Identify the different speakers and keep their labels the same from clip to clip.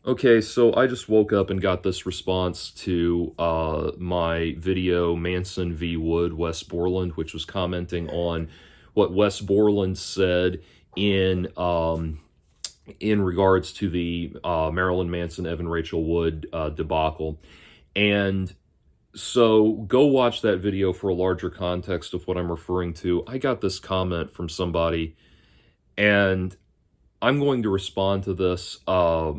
Speaker 1: Okay, so I just woke up and got this response to my video, Manson v. Wood, Wes Borland, which was commenting on what Wes Borland said in regards to the Marilyn Manson, Evan Rachel Wood debacle. And so go watch that video for a larger context of what I'm referring to. I got this comment from somebody, and I'm going to respond to this.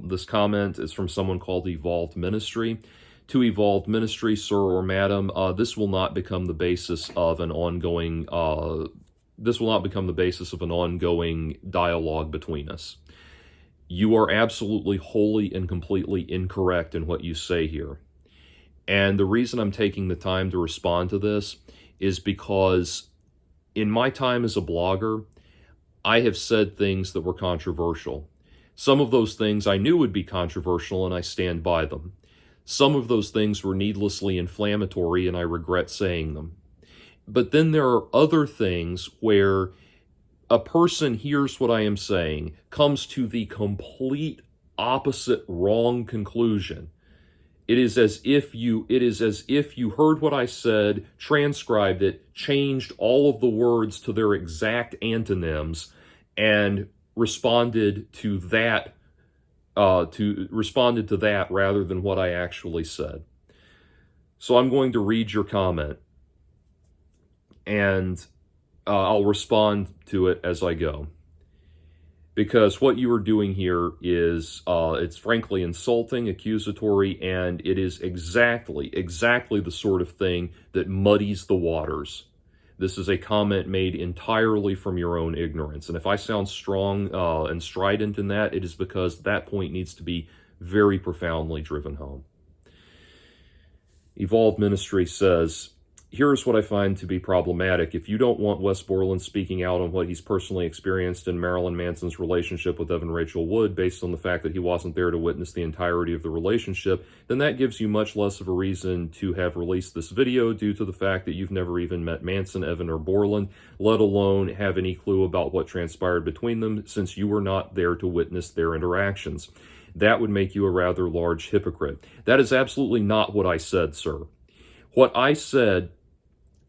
Speaker 1: This comment is from someone called Evolved Ministry. To Evolved Ministry, sir or madam, this will not become the basis of an ongoing. This will not become the basis of an ongoing dialogue between us. You are absolutely wholly and completely incorrect in what you say here. And the reason I'm taking the time to respond to this is because in my time as a blogger, I have said things that were controversial. Some of those things I knew would be controversial, and I stand by them. Some of those things were needlessly inflammatory, and I regret saying them. But then there are other things where a person hears what I am saying, comes to the complete opposite wrong conclusion. It is as if you heard what I said, transcribed it, changed all of the words to their exact antonyms, and responded to that rather than what I actually said. So I'm going to read your comment, and I'll respond to it as I go. Because what you are doing here is, it's frankly insulting, accusatory, and it is exactly the sort of thing that muddies the waters. This is a comment made entirely from your own ignorance. And if I sound strong and strident in that, it is because that point needs to be very profoundly driven home. Evolved Ministry says, here's what I find to be problematic. If you don't want Wes Borland speaking out on what he's personally experienced in Marilyn Manson's relationship with Evan Rachel Wood based on the fact that he wasn't there to witness the entirety of the relationship, then that gives you much less of a reason to have released this video due to the fact that you've never even met Manson, Evan, or Borland, let alone have any clue about what transpired between them since you were not there to witness their interactions. That would make you a rather large hypocrite. That is absolutely not what I said, sir. What I said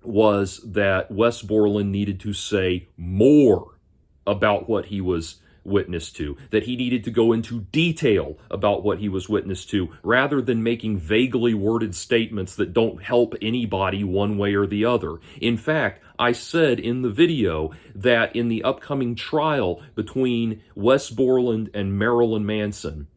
Speaker 1: was that Wes Borland needed to say more about what he was witness to, that he needed to go into detail about what he was witness to, rather than making vaguely worded statements that don't help anybody one way or the other. In fact, I said in the video that in the upcoming trial between Wes Borland and Marilyn Manson,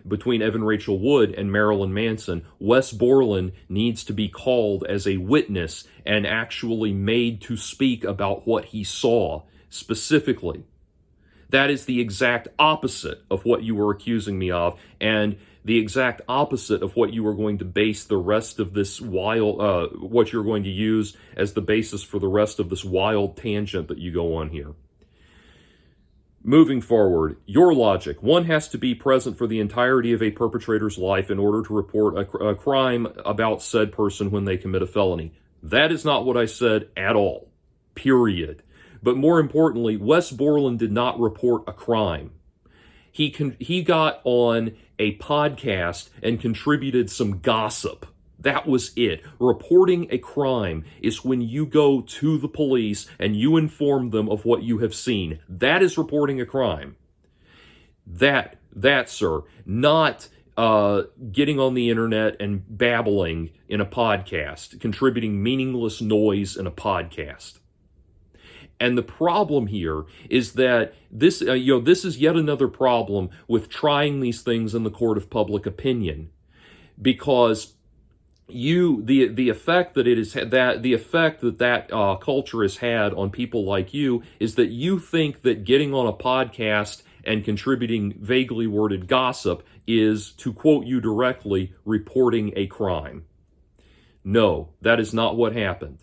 Speaker 1: between Evan Rachel Wood and Marilyn Manson, Wes Borland needs to be called as a witness and actually made to speak about what he saw specifically. That is the exact opposite of what you were accusing me of, and the exact opposite of what you were going to base the rest of this what you're going to use as the basis for the rest of this wild tangent that you go on here. Moving forward, your logic. One has to be present for the entirety of a perpetrator's life in order to report a crime about said person when they commit a felony. That is not what I said at all. Period. But more importantly, Wes Borland did not report a crime. He got on a podcast and contributed some gossip. That was it. Reporting a crime is when you go to the police and you inform them of what you have seen. That is reporting a crime. That, sir, not getting on the internet and babbling in a podcast, contributing meaningless noise in a podcast. And the problem here is that this is yet another problem with trying these things in the court of public opinion, because the effect that culture has had on people like you is that you think that getting on a podcast and contributing vaguely worded gossip is, to quote you directly, reporting a crime. No, that is not what happened.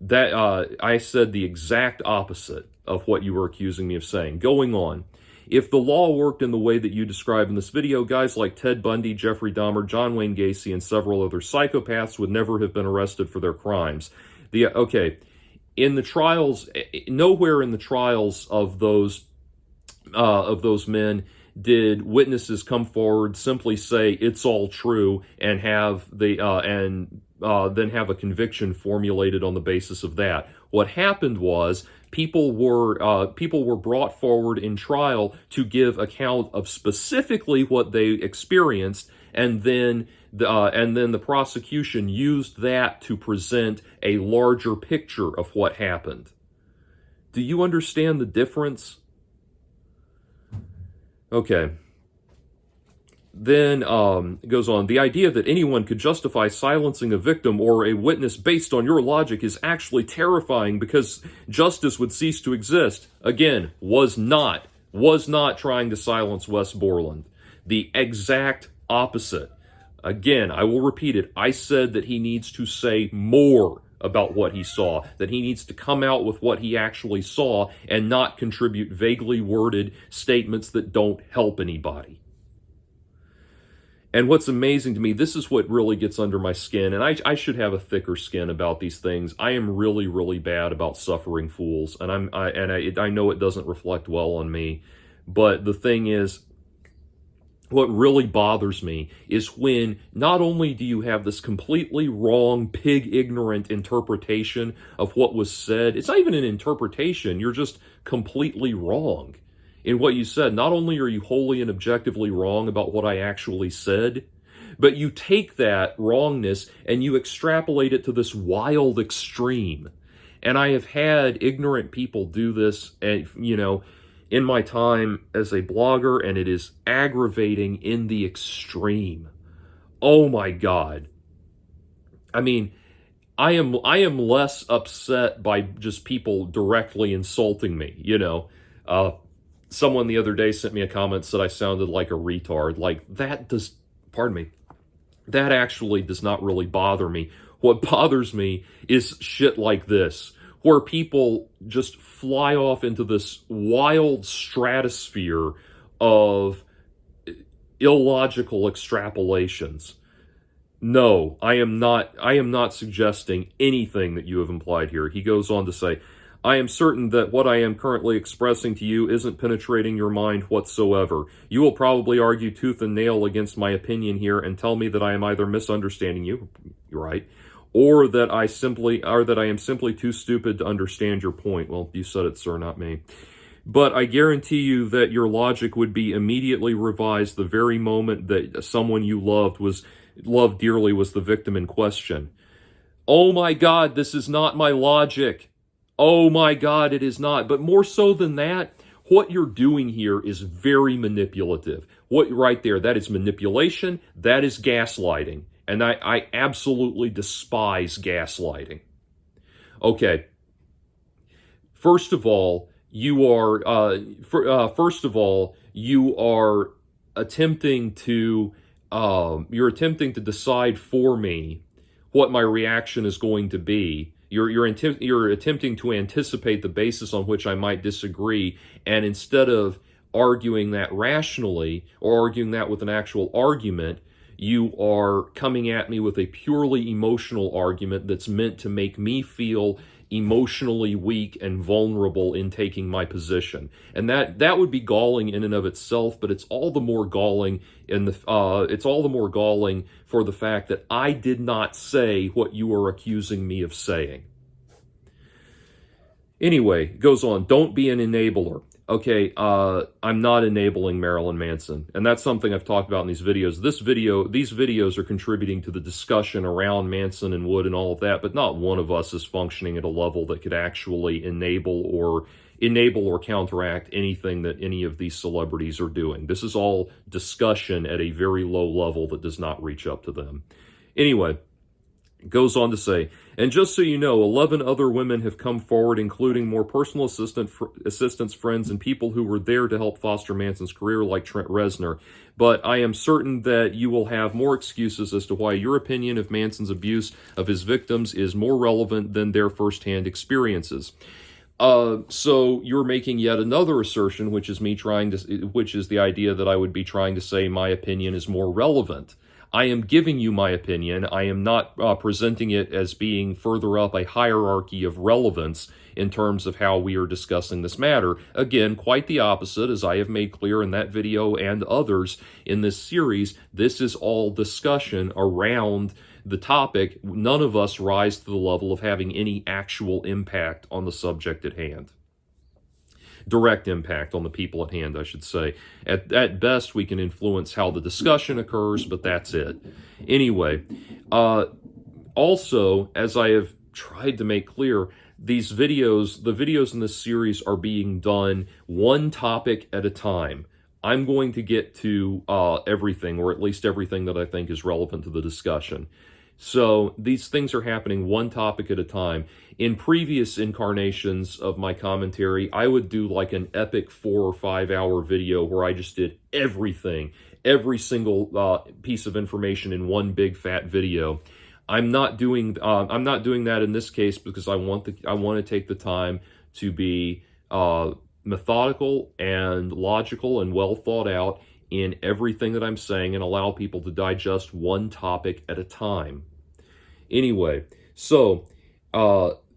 Speaker 1: I said the exact opposite of what you were accusing me of saying. Going on. If the law worked in the way that you describe in this video, guys like Ted Bundy, Jeffrey Dahmer, John Wayne Gacy, and several other psychopaths would never have been arrested for their crimes. In the trials, nowhere in the trials of those men did witnesses come forward, simply say it's all true, and have then have a conviction formulated on the basis of that. What happened was people were brought forward in trial to give account of specifically what they experienced, and then the prosecution used that to present a larger picture of what happened. Do you understand the difference? Okay. Then it goes on. The idea that anyone could justify silencing a victim or a witness based on your logic is actually terrifying, because justice would cease to exist. Again, was not trying to silence Wes Borland. The exact opposite. Again, I will repeat it. I said that he needs to say more about what he saw, that he needs to come out with what he actually saw and not contribute vaguely worded statements that don't help anybody. And what's amazing to me, this is what really gets under my skin, and I should have a thicker skin about these things. I am really, really bad about suffering fools, and I know it doesn't reflect well on me. But the thing is, what really bothers me is when not only do you have this completely wrong, pig-ignorant interpretation of what was said, it's not even an interpretation, you're just completely wrong in what you said. Not only are you wholly and objectively wrong about what I actually said, but you take that wrongness and you extrapolate it to this wild extreme. And I have had ignorant people do this, and in my time as a blogger, and it is aggravating in the extreme. Oh my God. I mean, I am less upset by just people directly insulting me, Someone the other day sent me a comment, said I sounded like a retard. Like, that actually does not really bother me. What bothers me is shit like this, where people just fly off into this wild stratosphere of illogical extrapolations. No, I am not suggesting anything that you have implied here. He goes on to say, I am certain that what I am currently expressing to you isn't penetrating your mind whatsoever. You will probably argue tooth and nail against my opinion here and tell me that I am either misunderstanding you, you're right, or that I am simply too stupid to understand your point. Well, you said it, sir, not me. But I guarantee you that your logic would be immediately revised the very moment that someone you loved dearly was the victim in question. Oh my God, this is not my logic. Oh my God, it is not. But more so than that, what you're doing here is very manipulative. Right there, that is manipulation, that is gaslighting. And I absolutely despise gaslighting. Okay. First of all, you are attempting to decide for me what my reaction is going to be. You're attempting to anticipate the basis on which I might disagree, and instead of arguing that rationally or arguing that with an actual argument, you are coming at me with a purely emotional argument that's meant to make me feel emotionally weak and vulnerable in taking my position. And that would be galling in and of itself, but it's all the more galling for the fact that I did not say what you are accusing me of saying. Anyway, goes on, don't be an enabler. Okay, I'm not enabling Marilyn Manson, and that's something I've talked about in these videos. These videos are contributing to the discussion around Manson and Wood and all of that, but not one of us is functioning at a level that could actually enable or counteract anything that any of these celebrities are doing. This is all discussion at a very low level that does not reach up to them. Anyway, goes on to say, and just so you know, 11 other women have come forward, including more personal assistants, friends, and people who were there to help foster Manson's career, like Trent Reznor. But I am certain that you will have more excuses as to why your opinion of Manson's abuse of his victims is more relevant than their firsthand experiences. So you're making yet another assertion, which is the idea that I would be trying to say my opinion is more relevant. I am giving you my opinion. I am not presenting it as being further up a hierarchy of relevance in terms of how we are discussing this matter. Again, quite the opposite, as I have made clear in that video and others in this series. This is all discussion around the topic. None of us rise to the level of having any actual impact on the subject at hand. Direct impact on the people at hand, I should say. At best, we can influence how the discussion occurs, but that's it. Anyway, also, as I have tried to make clear, the videos in this series are being done one topic at a time. I'm going to get to everything, or at least everything that I think is relevant to the discussion. So these things are happening one topic at a time. In previous incarnations of my commentary, I would do like an epic 4 or 5 hour video where I just did everything, every single piece of information in one big fat video. I'm not doing that in this case because I want to take the time to be methodical and logical and well thought out in everything that I'm saying, and allow people to digest one topic at a time. Anyway, so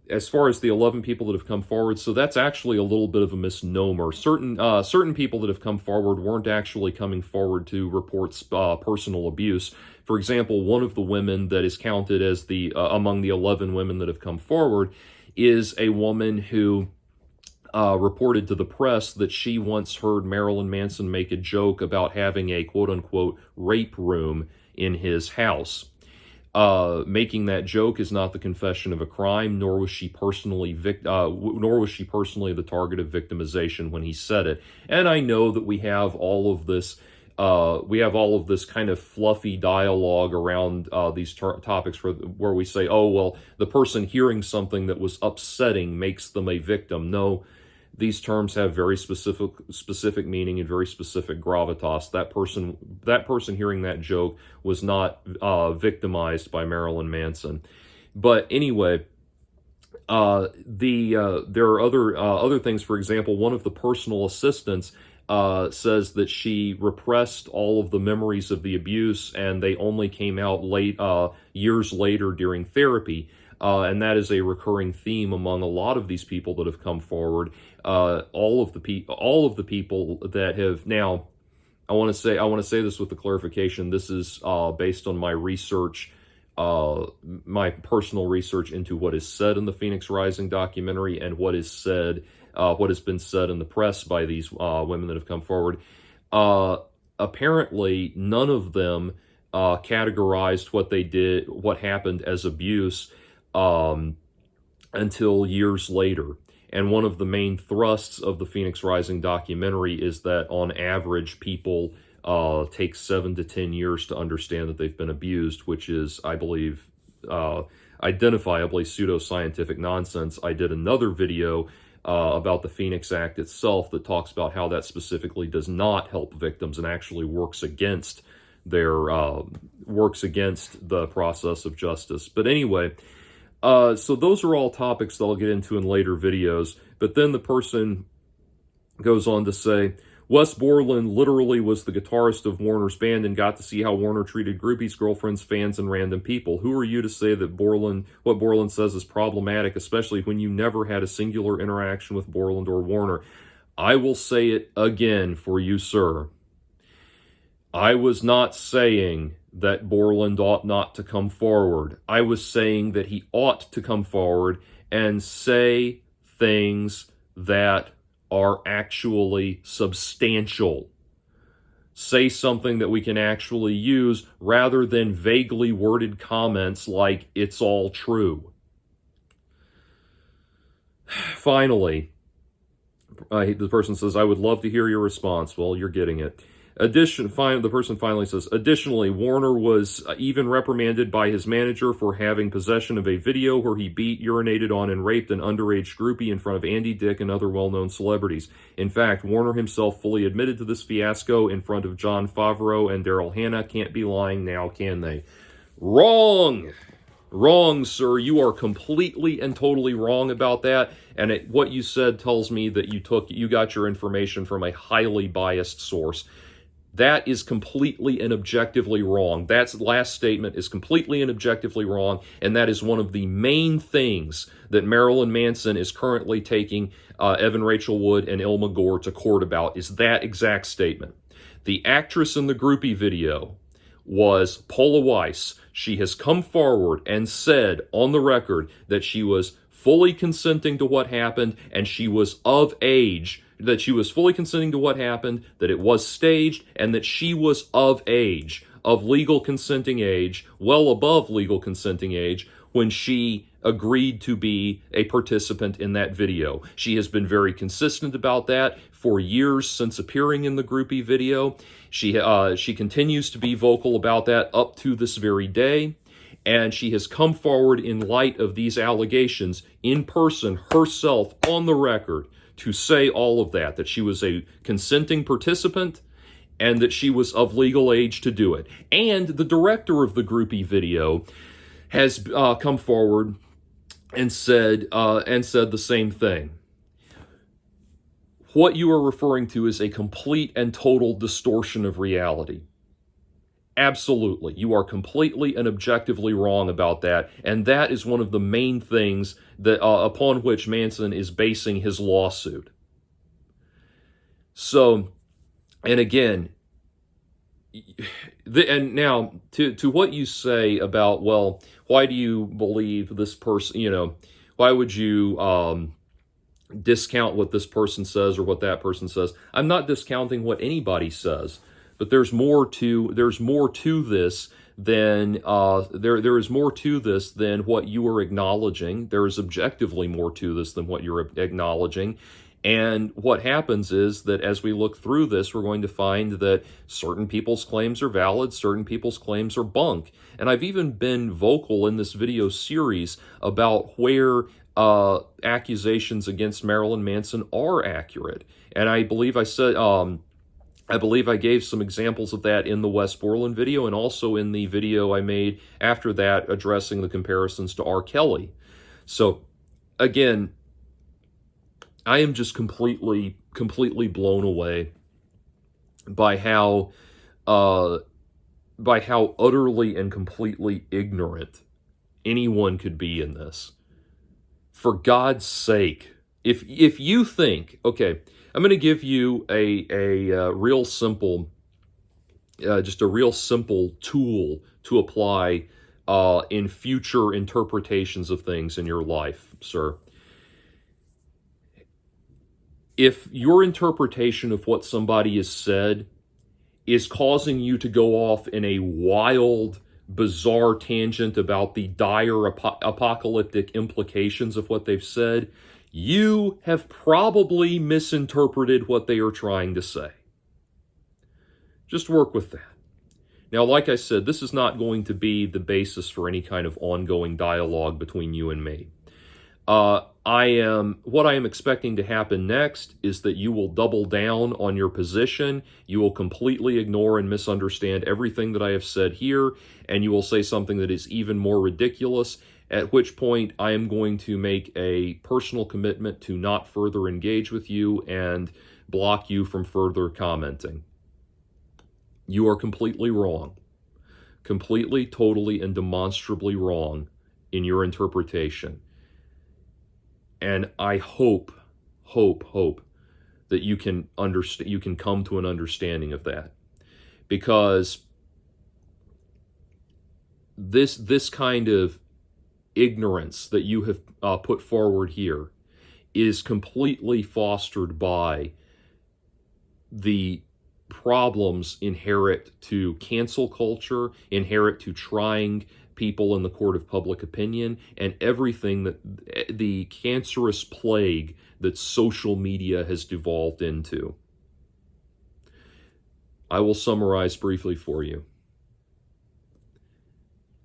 Speaker 1: as far as the 11 people that have come forward, so that's actually a little bit of a misnomer. Certain people that have come forward weren't actually coming forward to report personal abuse. For example, one of the women that is counted as the among the 11 women that have come forward is a woman who reported to the press that she once heard Marilyn Manson make a joke about having a quote-unquote rape room in his house. Making that joke is not the confession of a crime, nor was she personally the target of victimization when he said it. And I know that we have all of this kind of fluffy dialogue around these topics where we say, oh, well, the person hearing something that was upsetting makes them a victim. No, these terms have very specific meaning and very specific gravitas. That person hearing that joke was not victimized by Marilyn Manson. But anyway, there are other things. For example, one of the personal assistants says that she repressed all of the memories of the abuse, and they only came out years later during therapy. And that is a recurring theme among a lot of these people that have come forward. All of the people that have now. I want to say this with the clarification. This is based on my research, my personal research into what is said in the Phoenix Rising documentary and what has been said in the press by these women that have come forward. Apparently, none of them categorized what happened as abuse until years later. And one of the main thrusts of the Phoenix Rising documentary is that on average, people take 7 to 10 years to understand that they've been abused, which is, I believe, identifiably pseudoscientific nonsense. I did another video about the Phoenix Act itself that talks about how that specifically does not help victims and actually works against the process of justice. But anyway, so those are all topics that I'll get into in later videos. But then the person goes on to say, Wes Borland literally was the guitarist of Warner's band and got to see how Warner treated groupies, girlfriends, fans, and random people. Who are you to say that what Borland says is problematic, especially when you never had a singular interaction with Borland or Warner? I will say it again for you, sir. I was not saying that Borland ought not to come forward. I was saying that he ought to come forward and say things that are actually substantial. Say something that we can actually use rather than vaguely worded comments like, it's all true. Finally, the person says, I would love to hear your response. Well, you're getting it. The person finally says, additionally, Warner was even reprimanded by his manager for having possession of a video where he beat, urinated on, and raped an underage groupie in front of Andy Dick and other well-known celebrities. In fact, Warner himself fully admitted to this fiasco in front of Jon Favreau and Daryl Hannah. Can't be lying now, can they? Wrong! Wrong, sir. You are completely and totally wrong about that. And what you said tells me that you got your information from a highly biased source. That is completely and objectively wrong. That last statement is completely and objectively wrong, and that is one of the main things that Marilyn Manson is currently taking Evan Rachel Wood and Ilma Gore to court about, is that exact statement. The actress in the groupie video was Paula Weiss. She has come forward and said on the record that she was fully consenting to what happened, and she was of age, that she was fully consenting to what happened, that it was staged, and that she was of age, of legal consenting age, well above legal consenting age, when she agreed to be a participant in that video. She has been very consistent about that for years since appearing in the groupie video. She continues to be vocal about that up to this very day. And she has come forward in light of these allegations in person, herself, on the record, to say all of that, that she was a consenting participant and that she was of legal age to do it. And the director of the groupie video has come forward and said the same thing. What you are referring to is a complete and total distortion of reality. Absolutely. You are completely and objectively wrong about that, and that is one of the main things that upon which Manson is basing his lawsuit. So, and again, and now to what you say about, well, why do you believe this person, why would you discount what this person says or what that person says? I'm not discounting what anybody says. But there's more to this than there is more to this than what you are acknowledging. There is objectively more to this than what you're acknowledging. And what happens is that as we look through this, we're going to find that certain people's claims are valid, certain people's claims are bunk. And I've even been vocal in this video series about where accusations against Marilyn Manson are accurate. And I believe I gave some examples of that in the Wes Borland video and also in the video I made after that addressing the comparisons to R. Kelly. So, again, I am just completely blown away by how utterly and completely ignorant anyone could be in this. For God's sake, if you think, okay, I'm going to give you a real simple, just a real simple tool to apply in future interpretations of things in your life, sir. If your interpretation of what somebody has said is causing you to go off in a wild, bizarre tangent about the dire apocalyptic implications of what they've said, you have probably misinterpreted what they are trying to say. Just work with that. Now, like I said, this is not going to be the basis for any kind of ongoing dialogue between you and me. What I am expecting to happen next is that you will double down on your position. You will completely ignore and misunderstand everything that I have said here, and you will say something that is even more ridiculous, at which point I am going to make a personal commitment to not further engage with you and block you from further commenting. You are completely wrong. Completely, totally, and demonstrably wrong in your interpretation. And I hope that you can come to an understanding of that. Because this kind of ignorance that you have put forward here is completely fostered by the problems inherent to cancel culture, inherent to trying people in the court of public opinion, and everything that the cancerous plague that social media has devolved into. I will summarize briefly for you.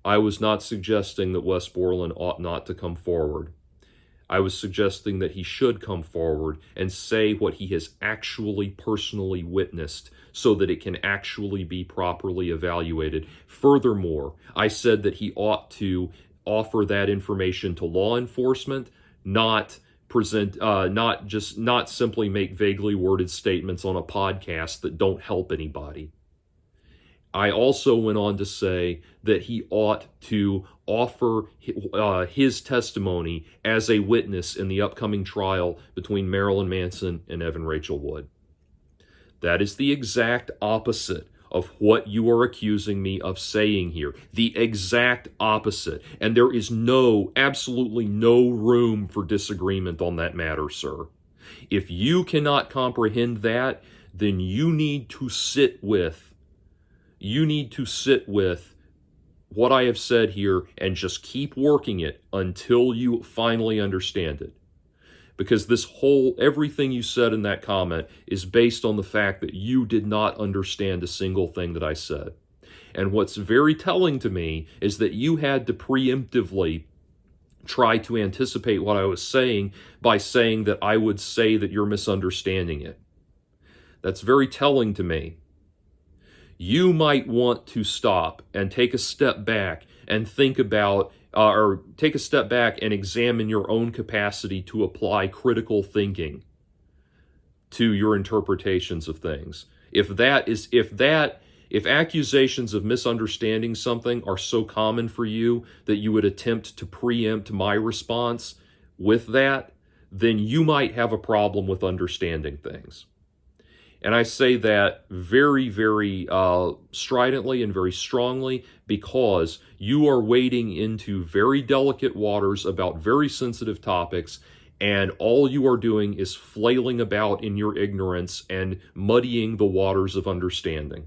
Speaker 1: I was not suggesting that Wes Borland ought not to come forward. I was suggesting that he should come forward and say what he has actually personally witnessed so that it can actually be properly evaluated. Furthermore, I said that he ought to offer that information to law enforcement, not simply make vaguely worded statements on a podcast that don't help anybody. I also went on to say that he ought to offer his testimony as a witness in the upcoming trial between Marilyn Manson and Evan Rachel Wood. That is the exact opposite of what you are accusing me of saying here. The exact opposite. And there is absolutely no room for disagreement on that matter, sir. If you cannot comprehend that, then you need to sit with what I have said here and just keep working it until you finally understand it. Because everything you said in that comment is based on the fact that you did not understand a single thing that I said. And what's very telling to me is that you had to preemptively try to anticipate what I was saying by saying that I would say that you're misunderstanding it. That's very telling to me. You might want to stop and take a step back and think about or take a step back and examine your own capacity to apply critical thinking to your interpretations of things. If accusations of misunderstanding something are so common for you that you would attempt to preempt my response with that, then you might have a problem with understanding things. And I say that very, very stridently and very strongly because you are wading into very delicate waters about very sensitive topics, and all you are doing is flailing about in your ignorance and muddying the waters of understanding.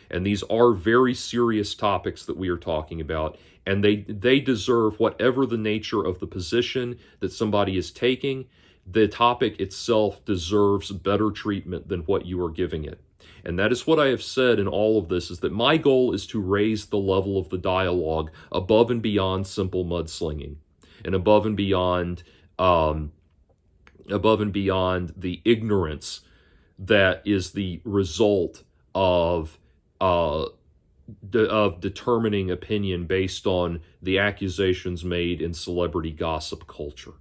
Speaker 1: And these are very serious topics that we are talking about, and they deserve whatever the nature of the position that somebody is taking. The topic itself deserves better treatment than what you are giving it. And that is what I have said in all of this, is that my goal is to raise the level of the dialogue above and beyond simple mudslinging and above and beyond the ignorance that is the result of determining opinion based on the accusations made in celebrity gossip culture.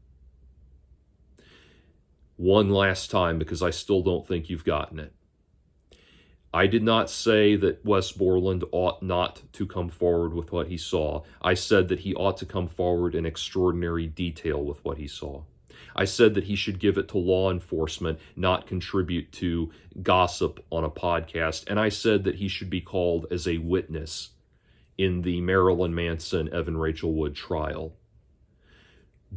Speaker 1: One last time, because I still don't think you've gotten it. I did not say that Wes Borland ought not to come forward with what he saw. I said that he ought to come forward in extraordinary detail with what he saw. I said that he should give it to law enforcement, not contribute to gossip on a podcast. And I said that he should be called as a witness in the Marilyn Manson, Evan Rachel Wood trial.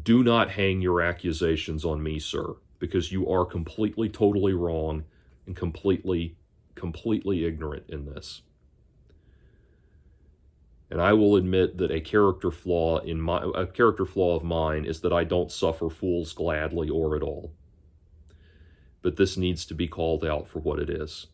Speaker 1: Do not hang your accusations on me, sir, because you are completely, totally wrong and completely ignorant in this. And I will admit that a character flaw of mine is that I don't suffer fools gladly or at all. But this needs to be called out for what it is.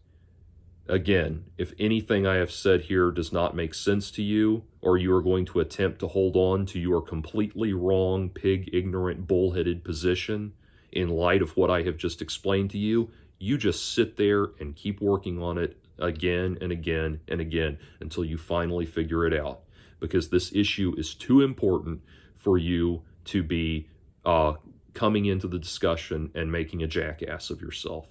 Speaker 1: Again, if anything I have said here does not make sense to you, or you are going to attempt to hold on to your completely wrong, pig-ignorant, bullheaded position in light of what I have just explained to you, you just sit there and keep working on it again and again and again until you finally figure it out. Because this issue is too important for you to be coming into the discussion and making a jackass of yourself.